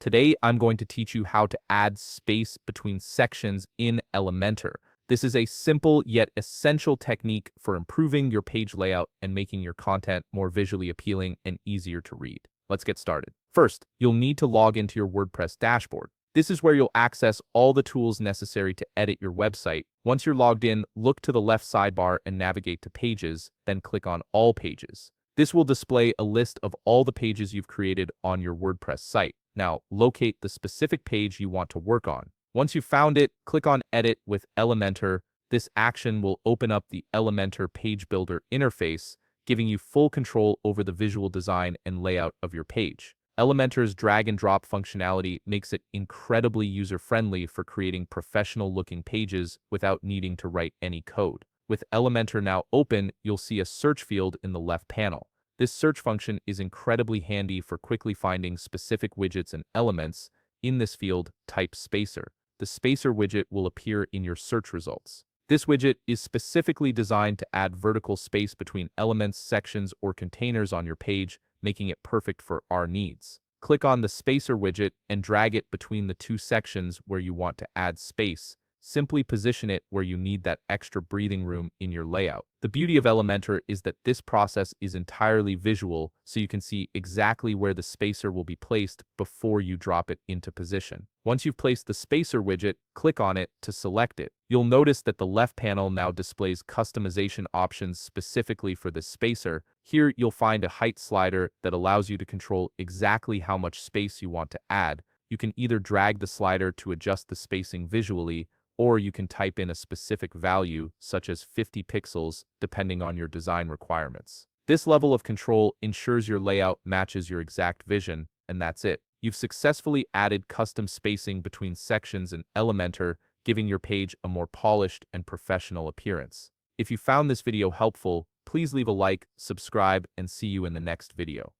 Today, I'm going to teach you how to add space between sections in Elementor. This is a simple yet essential technique for improving your page layout and making your content more visually appealing and easier to read. Let's get started. First, you'll need to log into your WordPress dashboard. This is where you'll access all the tools necessary to edit your website. Once you're logged in, look to the left sidebar and navigate to Pages, then click on All Pages. This will display a list of all the pages you've created on your WordPress site. Now, locate the specific page you want to work on. Once you've found it, click on Edit with Elementor. This action will open up the Elementor Page Builder interface, giving you full control over the visual design and layout of your page. Elementor's drag and drop functionality makes it incredibly user-friendly for creating professional-looking pages without needing to write any code. With Elementor now open, you'll see a search field in the left panel. This search function is incredibly handy for quickly finding specific widgets and elements. In this field, type Spacer. The Spacer widget will appear in your search results. This widget is specifically designed to add vertical space between elements, sections, or containers on your page, making it perfect for our needs. Click on the Spacer widget and drag it between the two sections where you want to add space. Simply position it where you need that extra breathing room in your layout. The beauty of Elementor is that this process is entirely visual, so you can see exactly where the spacer will be placed before you drop it into position. Once you've placed the spacer widget, click on it to select it. You'll notice that the left panel now displays customization options specifically for the spacer. Here you'll find a height slider that allows you to control exactly how much space you want to add. You can either drag the slider to adjust the spacing visually, or you can type in a specific value, such as 50 pixels, depending on your design requirements. This level of control ensures your layout matches your exact vision, and that's it. You've successfully added custom spacing between sections in Elementor, giving your page a more polished and professional appearance. If you found this video helpful, please leave a like, subscribe, and see you in the next video.